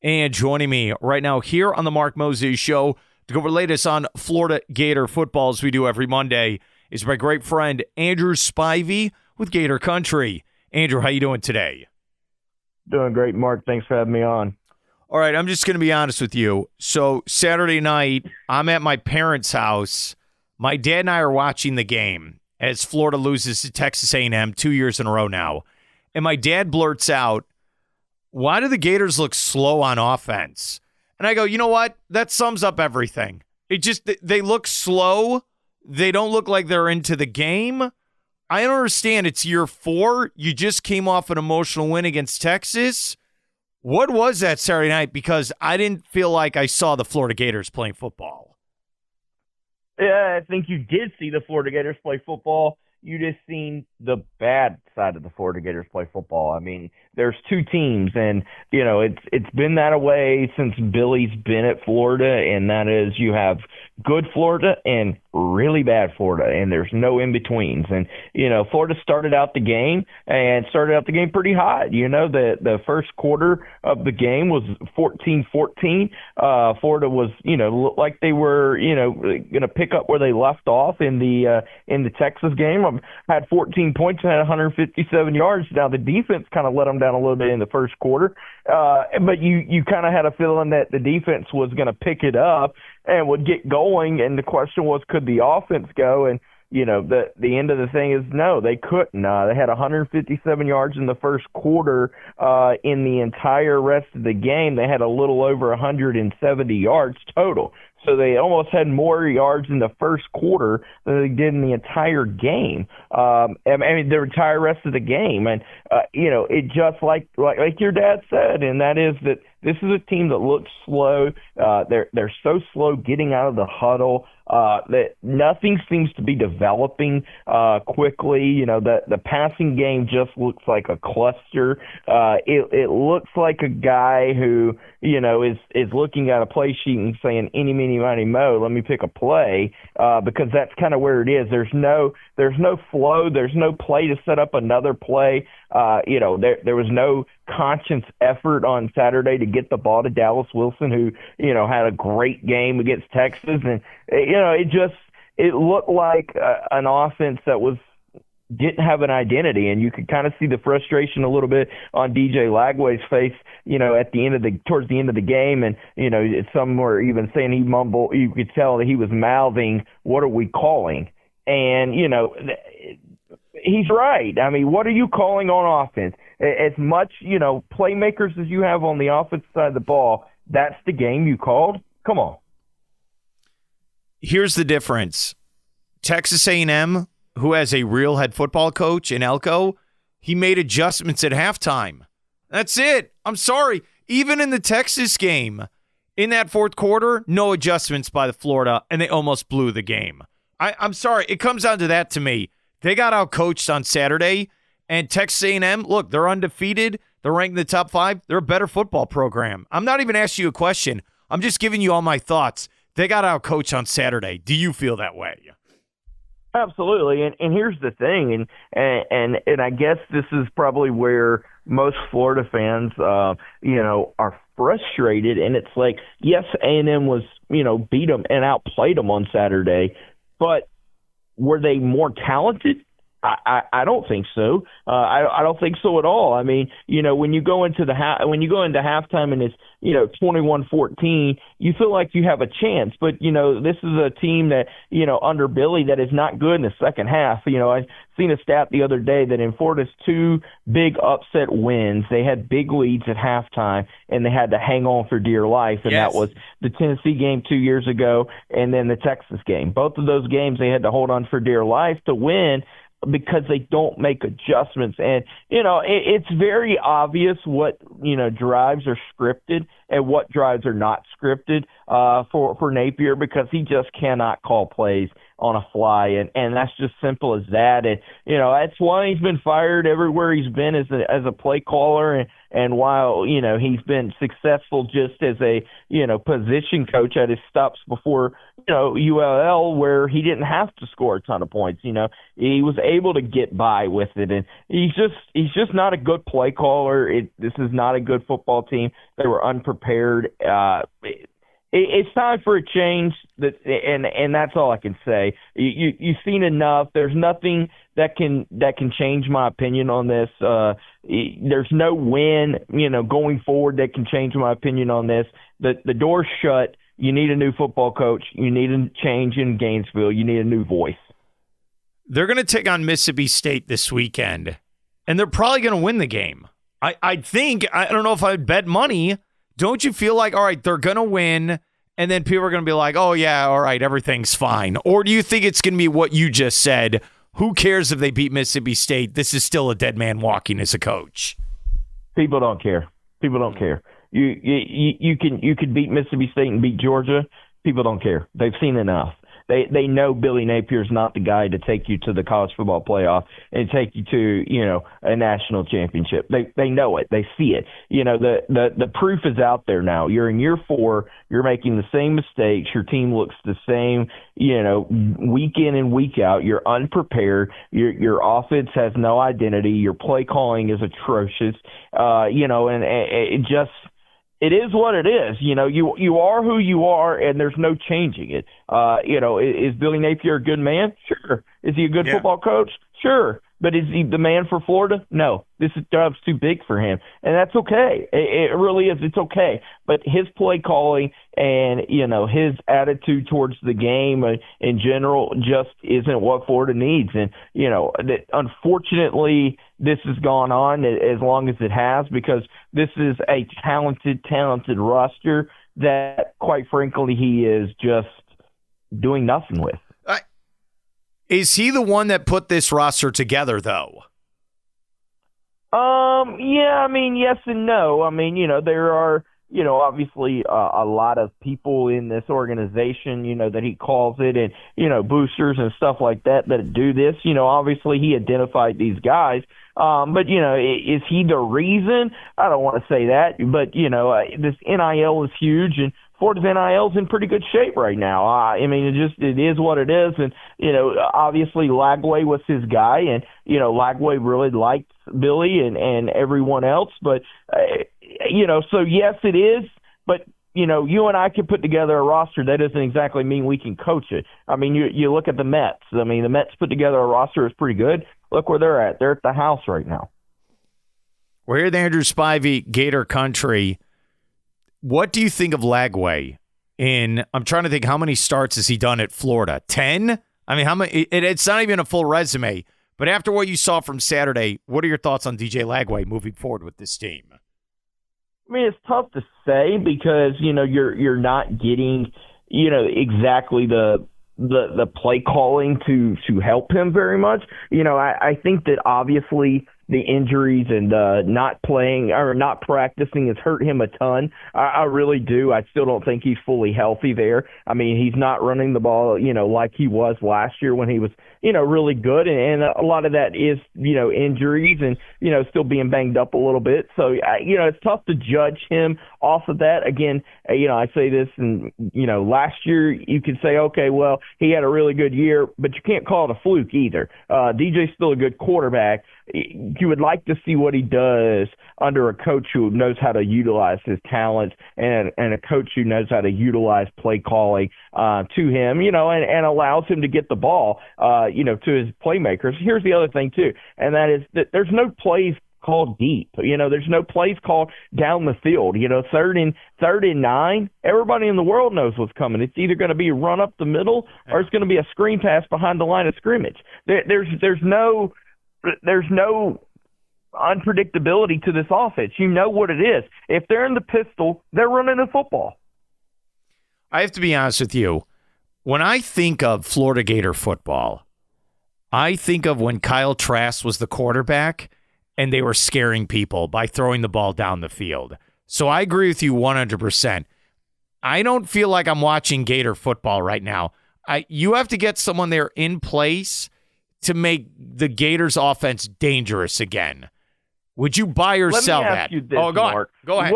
And joining me right now here on the Mark Moses Show to go over the latest on Florida Gator football, as we do every Monday, is my great friend Andrew Spivey with Gator Country. Andrew, how you doing today? Doing great, Mark. Thanks for having me on. All right, I'm just going to be honest with you. So Saturday night, I'm at my parents' house. My dad and I are watching the game as Florida loses to Texas A&M 2 years in a row now. And my dad blurts out, "Why do the Gators look slow on offense?" And I go, you know what? That sums up everything. They look slow. They don't look like they're into the game. I don't understand. It's year 4. You just came off an emotional win against Texas. What was that Saturday night? Because I didn't feel like I saw the Florida Gators playing football. Yeah, I think you did see the Florida Gators play football. You just seen the bad side of the Florida Gators play football. I mean, there's two teams, and it's been that way since Billy's been at Florida, and that is you have good Florida and really bad Florida, and there's no in betweens. And Florida started out the game pretty hot. The first quarter of the game was 14-14. Florida was looked like they were going to pick up where they left off in the Texas game. Had 14 points and had 157 yards. Now the defense kind of let them down a little bit in the first quarter, but you kind of had a feeling that the defense was going to pick it up and would get going. And the question was, could the offense go? And the end of the thing is no, they couldn't. They had 157 yards in the first quarter. In the entire rest of the game, they had a little over 170 yards total. So they almost had more yards in the first quarter than they did in the entire game. The entire rest of the game. And, it just like your dad said, and that is that this is a team that looks slow. They're so slow getting out of the huddle that nothing seems to be developing quickly. The passing game just looks like a cluster. It looks like a guy who is looking at a play sheet and saying, "Eeny, meeny, miny, mo, let me pick a play," because that's kind of where it is. There's no flow. There's no play to set up another play. There was no conscious effort on Saturday to get the ball to Dallas Wilson, who had a great game against Texas, and it looked like an offense that didn't have an identity, and you could kind of see the frustration a little bit on DJ Lagway's face, towards the end of the game, and some were even saying he mumbled. You could tell that he was mouthing, "What are we calling?" And he's right. I mean, what are you calling on offense? As much playmakers as you have on the offensive side of the ball, that's the game you called. Come on. Here's the difference. Texas A&M, who has a real head football coach in Elko, he made adjustments at halftime. That's it. I'm sorry. Even in the Texas game, in that fourth quarter, no adjustments by the Florida, and they almost blew the game. I'm sorry. It comes down to that to me. They got out-coached on Saturday, and Texas A&M, look, they're undefeated. They're ranked in the top 5. They're a better football program. I'm not even asking you a question. I'm just giving you all my thoughts. They got out-coached on Saturday. Do you feel that way? Absolutely, and here's the thing, and I guess this is probably where most Florida fans, are frustrated. And it's like, yes, A&M was, beat them and outplayed them on Saturday, but were they more talented? I don't think so. I don't think so at all. I mean, when you go into halftime and it's 21-14, you feel like you have a chance. But this is a team that under Billy that is not good in the second half. I seen a stat the other day that in Florida's 2 big upset wins, they had big leads at halftime and they had to hang on for dear life. And Yes. That was the Tennessee game 2 years ago, and then the Texas game. Both of those games they had to hold on for dear life to win, because they don't make adjustments. And, it's very obvious what, drives are scripted and what drives are not scripted for Napier, because he just cannot call plays on a fly. And that's just simple as that. And, that's why he's been fired everywhere he's been as a play caller. And while, he's been successful just as a, position coach at his stops before, ULL, where he didn't have to score a ton of points, he was able to get by with it. And he's just not a good play caller. This is not a good football team. They were unprepared. It's time for a change, and that's all I can say. You've seen enough. There's nothing that can change my opinion on this. There's no win, going forward that can change my opinion on this. The door's shut. You need a new football coach. You need a change in Gainesville. You need a new voice. They're going to take on Mississippi State this weekend, and they're probably going to win the game. I think, I don't know if I'd bet money. Don't you feel like, all right, they're going to win, and then people are going to be like, oh, yeah, all right, everything's fine? Or do you think it's going to be what you just said? Who cares if they beat Mississippi State? This is still a dead man walking as a coach. People don't care. People don't care. You could beat Mississippi State and beat Georgia. People don't care. They've seen enough. They know Billy Napier's not the guy to take you to the college football playoff and take you to, a national championship. They know it. They see it. The proof is out there now. You're in year 4. You're making the same mistakes. Your team looks the same, week in and week out. You're unprepared. Your offense has no identity. Your play calling is atrocious. And it just – it is what it is. You are who you are, and there's no changing it. Is Billy Napier a good man? Sure. Is he a good football coach? Sure. But is he the man for Florida? No. This job's too big for him, and that's okay. It really is. It's okay. But his play calling and, his attitude towards the game in general just isn't what Florida needs. And, unfortunately, this has gone on as long as it has because this is a talented roster that, quite frankly, he is just doing nothing with. Is he the one that put this roster together, though? Yeah, yes and no. There are, obviously a lot of people in this organization, that he calls it and, boosters and stuff like that do this. Obviously he identified these guys. But, is he the reason? I don't want to say that, but, this NIL is huge and Florida's NIL is in pretty good shape right now. It is what it is. And, obviously Lagway was his guy and, Lagway really liked Billy and everyone else. But, so yes, it is. But, you and I can put together a roster. That doesn't exactly mean we can coach it. You look at the Mets. The Mets put together a roster that's pretty good. Look where they're at. They're at the house right now. We're here in the Andrew Spivey Gator country. What do you think of Lagway? I'm trying to think, how many starts has he done at Florida? 10? How many? It's not even a full resume. But after what you saw from Saturday, what are your thoughts on DJ Lagway moving forward with this team? It's tough to say because, you're not getting, exactly the play calling to help him very much. I think that obviously the injuries and not playing or not practicing has hurt him a ton. I really do. I still don't think he's fully healthy there. He's not running the ball, like he was last year when he was, really good. And a lot of that is, injuries and, still being banged up a little bit. So, it's tough to judge him off of that. Again, I say this and, last year you could say, okay, well, he had a really good year, but you can't call it a fluke either. DJ's still a good quarterback. You would like to see what he does under a coach who knows how to utilize his talents and a coach who knows how to utilize play calling to him, and allows him to get the ball, to his playmakers. Here's the other thing, too, and that is that there's no plays called deep. There's no plays called down the field. Third and 9, everybody in the world knows what's coming. It's either going to be a run up the middle or it's going to be a screen pass behind the line of scrimmage. There's no unpredictability to this offense. You know what it is. If they're in the pistol, they're running the football. I have to be honest with you. When I think of Florida Gator football, I think of when Kyle Trask was the quarterback and they were scaring people by throwing the ball down the field. So I agree with you 100%. I don't feel like I'm watching Gator football right now. You have to get someone there in place to make the Gators offense dangerous again. Would you buy or sell Let me that? ask you this, Go Mark. on. Go ahead.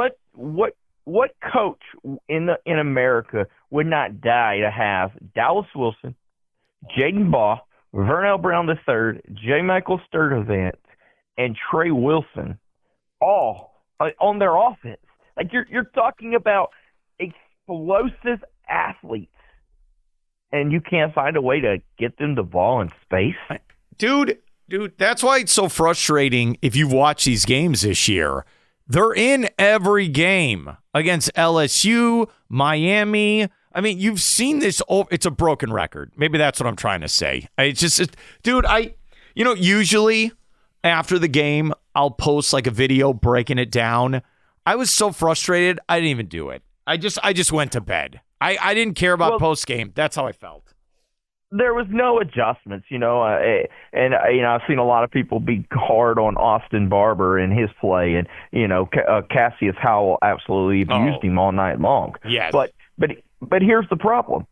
What coach in America would not die to have Dallas Wilson, Jaden Baugh, Vernell Brown III, J. Michael Sturdivant, and Trey Wilson all on their offense? Like you're talking about explosive athletes, and you can't find a way to get them the ball in space? Dude, that's why it's so frustrating if you've watched these games this year. They're in every game against LSU, Miami. I mean, you've seen this. It's a broken record. Maybe that's what I'm trying to say. Usually after the game, I'll post like a video breaking it down. I was so frustrated, I didn't even do it. I just went to bed. I didn't care about post game. That's how I felt. There was no adjustments, I've seen a lot of people be hard on Austin Barber and his play, and Cassius Howell absolutely abused him all night long. Yes. But here's the problem: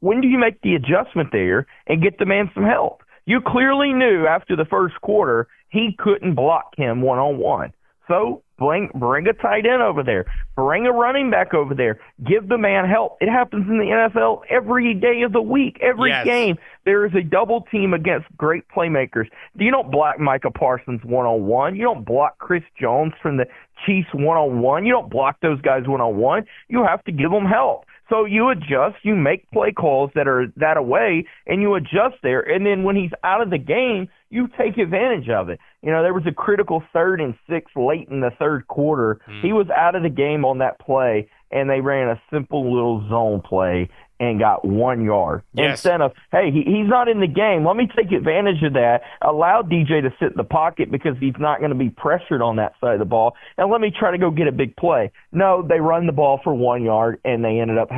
when do you make the adjustment there and get the man some help? You clearly knew after the first quarter he couldn't block him one-on-one. So bring a tight end over there. Bring a running back over there. Give the man help. It happens in the NFL every day of the week. Every game, there is a double team against great playmakers. You don't block Micah Parsons one-on-one. You don't block Chris Jones from the Chiefs one-on-one. You don't block those guys one-on-one. You have to give them help. So you adjust, you make play calls that are that away, and you adjust there. And then when he's out of the game, you take advantage of it. There was a critical 3rd and 6 late in the third quarter. He was out of the game on that play, and they ran a simple little zone play and got 1 yard. Yes. Instead of, hey, he's not in the game. Let me take advantage of that. Allow DJ to sit in the pocket because he's not going to be pressured on that side of the ball. And let me try to go get a big play. No, they run the ball for 1 yard, and they ended up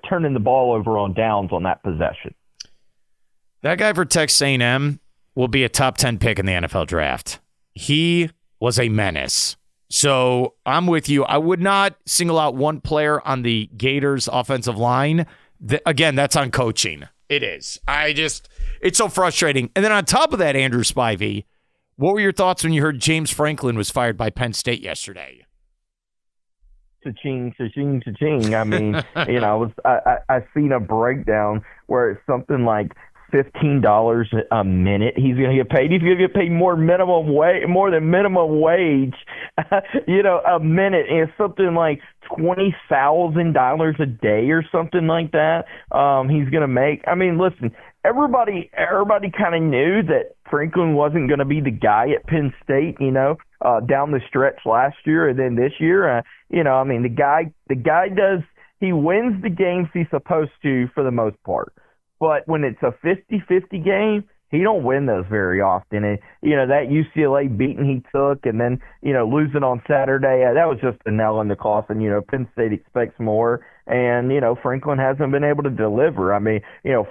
turning the ball over on downs on that possession. That guy for Texas A&M will be a top 10 pick in the NFL draft. He was a menace. So I'm with you. I would not single out one player on the Gators offensive line. Again, that's on coaching. It is. It's so frustrating. And then on top of that, Andrew Spivey, what were your thoughts when you heard James Franklin was fired by Penn State yesterday? Cha-ching, cha-ching, cha-ching. I mean, I seen a breakdown where it's something like $15 a minute. He's going to get paid. He's going to get paid more than minimum wage. A minute is something like $20,000 a day or something like that. He's going to make. I mean, listen, everybody kind of knew that Franklin wasn't going to be the guy at Penn State. Down the stretch last year and then this year. The guy does. He wins the games he's supposed to for the most part. But when it's a 50-50 game, he don't win those very often. And, that UCLA beating he took and then, losing on Saturday, that was just a nail in the coffin. Penn State expects more. And, Franklin hasn't been able to deliver. I mean,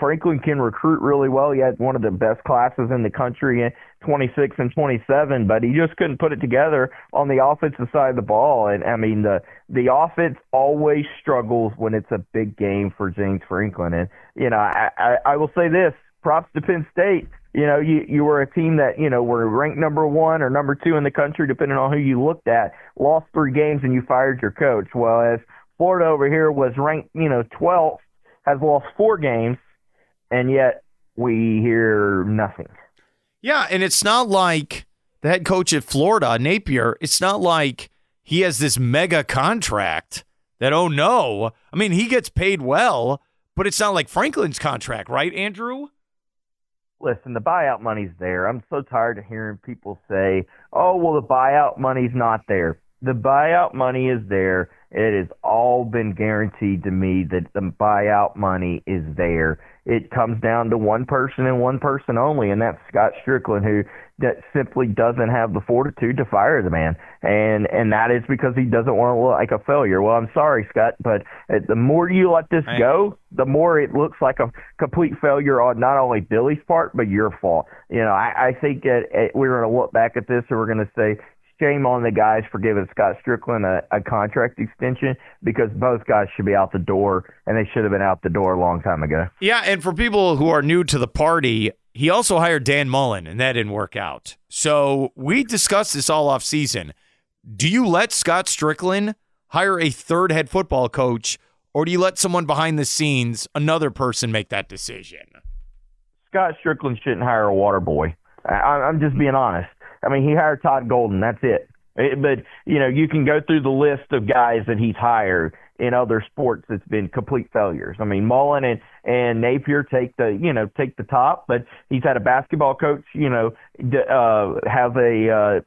Franklin can recruit really well. He had one of the best classes in the country in 26 and 27, but he just couldn't put it together on the offensive side of the ball. And, I mean, the offense always struggles when it's a big game for James Franklin. And, I will say this, props to Penn State. You were a team that, were ranked number 1 or number 2 in the country, depending on who you looked at, lost 3 games and you fired your coach. Well, as Florida over here was ranked, 12th, has lost 4 games, and yet we hear nothing. Yeah, and it's not like the head coach at Florida, Napier, it's not like he has this mega contract that, oh no. I mean, he gets paid well, but it's not like Franklin's contract, right, Andrew? Listen, the buyout money's there. I'm so tired of hearing people say, oh, well, the buyout money's not there. The buyout money is there. It has all been guaranteed to me that the buyout money is there. It comes down to one person and one person only, and that's Scott Strickland, who that simply doesn't have the fortitude to fire the man. And that is because he doesn't want to look like a failure. Well, I'm sorry, Scott, but the more you let this go, the more it looks like a complete failure on not only Billy's part, but your fault. I think we're going to look back at this and we're going to say, shame on the guys for giving Scott Strickland a contract extension, because both guys should be out the door, and they should have been out the door a long time ago. Yeah, and for people who are new to the party, he also hired Dan Mullen, and that didn't work out. So we discussed this all off season. Do you let Scott Strickland hire a third head football coach, or do you let someone behind the scenes, another person, make that decision? Scott Strickland shouldn't hire a water boy. I'm just being honest. I mean, he hired Todd Golden. That's it. But, you can go through the list of guys that he's hired in other sports that's been complete failures. I mean, Mullen and Napier take the top, but he's had a basketball coach, have a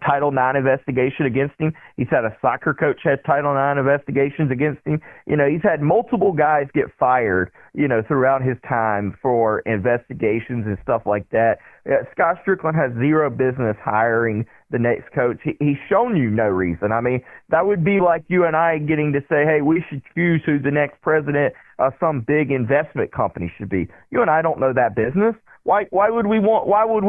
Title IX investigation against him. He's had a soccer coach had Title IX investigations against him. He's had multiple guys get fired, throughout his time for investigations and stuff like that. Scott Strickland has zero business hiring the next coach. He's shown you no reason. I mean, that would be like you and I getting to say, hey, we should choose who the next president of some big investment company should be. You and I don't know that business. Why would we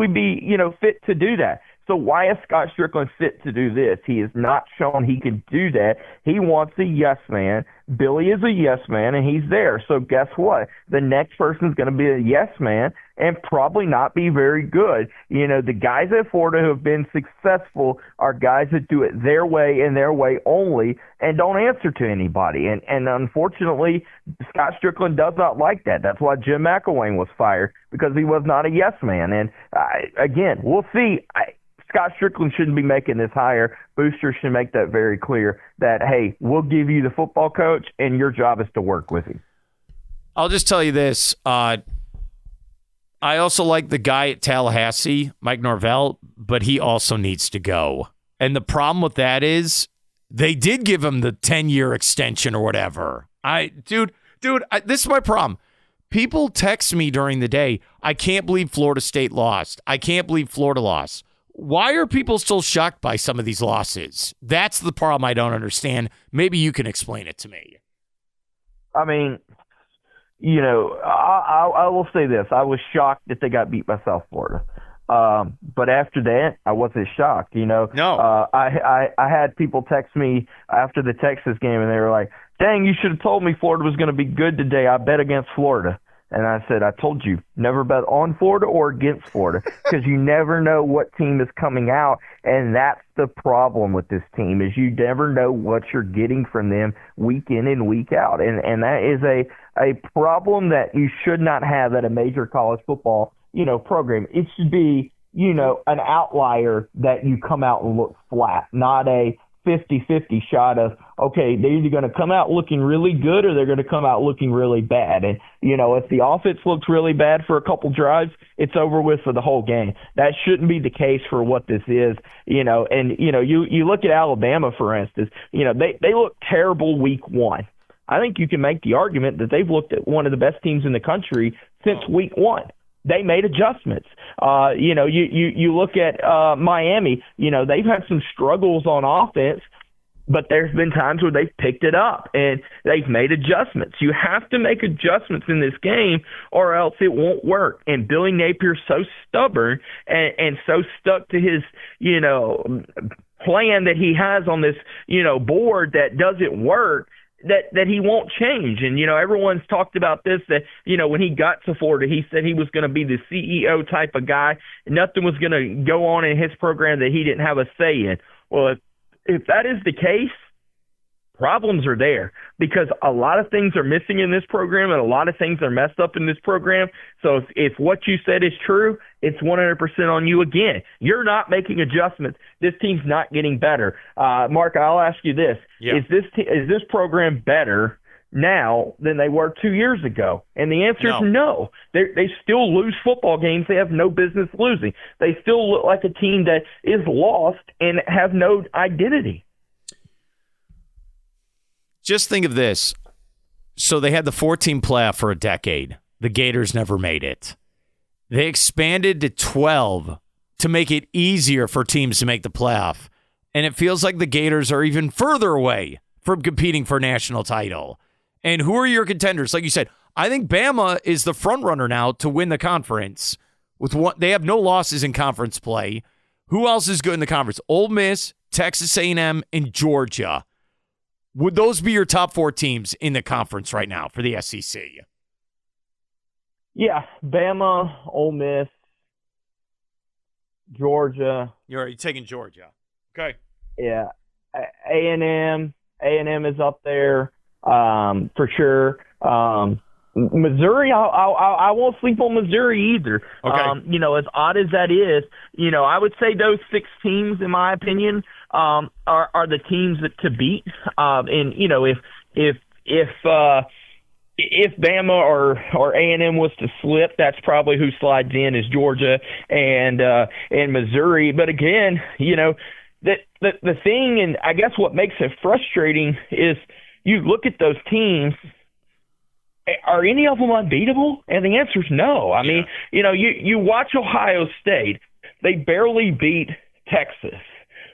be, fit to do that? So why is Scott Strickland fit to do this? He has not shown he can do that. He wants a yes man. Billy is a yes man, and he's there. So guess what? The next person is going to be a yes man and probably not be very good. The guys at Florida who have been successful are guys that do it their way and their way only and don't answer to anybody. And unfortunately, Scott Strickland does not like that. That's why Jim McElwain was fired, because he was not a yes man. And again, we'll see. Scott Strickland shouldn't be making this hire. Booster should make that very clear that, hey, we'll give you the football coach, and your job is to work with him. I'll just tell you this. I also like the guy at Tallahassee, Mike Norvell, but he also needs to go. And the problem with that is they did give him the 10-year extension or whatever. Dude, this is my problem. People text me during the day, I can't believe Florida State lost. I can't believe Florida lost. Why are people still shocked by some of these losses? That's the problem I don't understand. Maybe you can explain it to me. I mean, I will say this. I was shocked that they got beat by South Florida. But after that, I wasn't shocked. No. I had people text me after the Texas game, and they were like, dang, you should have told me Florida was going to be good today. I bet against Florida. And I said, I told you, never bet on Florida or against Florida, because you never know what team is coming out. And that's the problem with this team, is you never know what you're getting from them week in and week out. And that is a problem that you should not have at a major college football, program. It should be, an outlier that you come out and look flat, not a 50-50 shot of, okay, they're either going to come out looking really good or they're going to come out looking really bad. And, if the offense looks really bad for a couple drives, it's over with for the whole game. That shouldn't be the case for what this is, And, you look at Alabama, for instance, they look terrible week one. I think you can make the argument that they've looked at one of the best teams in the country since week one. They made adjustments. You look at Miami, they've had some struggles on offense, but there's been times where they've picked it up and they've made adjustments. You have to make adjustments in this game or else it won't work. And Billy Napier's so stubborn and so stuck to his, plan that he has on this, board that doesn't work, that he won't change. And, everyone's talked about this, that, when he got to Florida, he said he was going to be the CEO type of guy. Nothing was going to go on in his program that he didn't have a say in. Well, if that is the case, problems are there, because a lot of things are missing in this program and a lot of things are messed up in this program. So if what you said is true, it's 100% on you again. You're not making adjustments. This team's not getting better. Mark, I'll ask you this. Yeah. Is this program better now than they were 2 years ago? And the answer is no. They still lose football games they have no business losing. They still look like a team that is lost and have no identity. Just think of this. So they had the 14 playoff for a decade. The Gators never made it. They expanded to 12 to make it easier for teams to make the playoff. And it feels like the Gators are even further away from competing for a national title. And who are your contenders? Like you said, I think Bama is the front runner now to win the conference. They have no losses in conference play. Who else is good in the conference? Ole Miss, Texas A&M, and Georgia. Would those be your top four teams in the conference right now for the SEC? Yeah, Bama, Ole Miss, Georgia. You're taking Georgia. Okay. Yeah, A&M. A&M is up there for sure. Missouri, I won't sleep on Missouri either. Okay. As odd as that is, I would say those 6 teams, in my opinion, are the teams that to beat. And if Bama or A&M was to slip, that's probably who slides in is Georgia and Missouri. But again, the thing, and I guess what makes it frustrating is you look at those teams. Are any of them unbeatable? And the answer is no. I mean, you watch Ohio State. They barely beat Texas,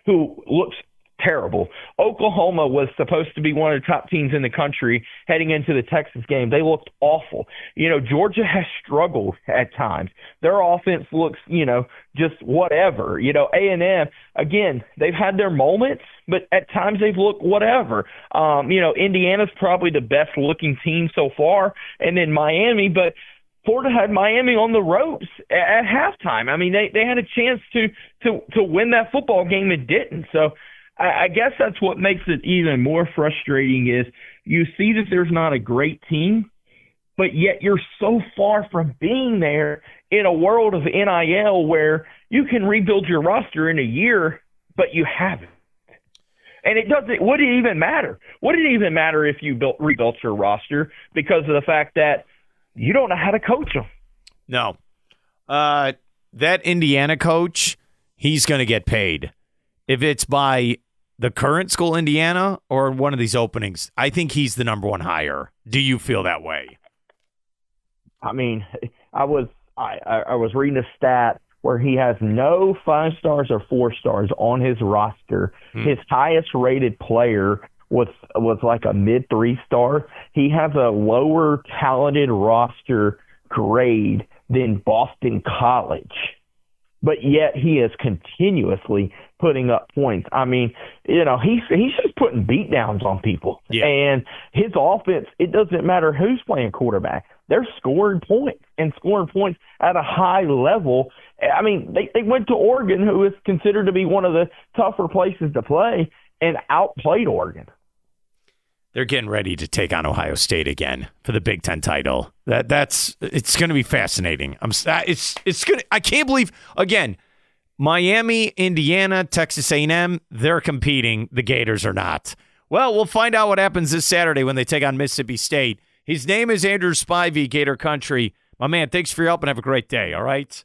who looks terrible. Oklahoma was supposed to be one of the top teams in the country heading into the Texas game. They looked awful. Georgia has struggled at times. Their offense looks, just whatever. A&M, again, they've had their moments, but at times they've looked whatever. Indiana's probably the best looking team so far, and then Miami, but Florida had Miami on the ropes at halftime. I mean, they had a chance to win that football game and didn't. So I guess that's what makes it even more frustrating is you see that there's not a great team, but yet you're so far from being there in a world of NIL where you can rebuild your roster in a year, but you haven't. And would it even matter? Would it even matter if you rebuilt your roster because of the fact that you don't know how to coach them? No. That Indiana coach, he's going to get paid. If it's by the current school, Indiana, or one of these openings, I think he's the number one hire. Do you feel that way? I mean, I was reading a stat where he has no 5 stars or 4 stars on his roster. His highest rated player was like a mid 3-star. He has a lower talented roster grade than Boston College, but yet he is continuously putting up points. I mean, he's just putting beatdowns on people. Yeah. And his offense, it doesn't matter who's playing quarterback. They're scoring points at a high level. I mean, they went to Oregon, who is considered to be one of the tougher places to play, and outplayed Oregon. They're getting ready to take on Ohio State again for the Big Ten title. It's going to be fascinating. I can't believe, again, Miami, Indiana, Texas A&M, they're competing. The Gators are not. Well, we'll find out what happens this Saturday when they take on Mississippi State. His name is Andrew Spivey, Gator Country. My man, thanks for your help and have a great day, all right?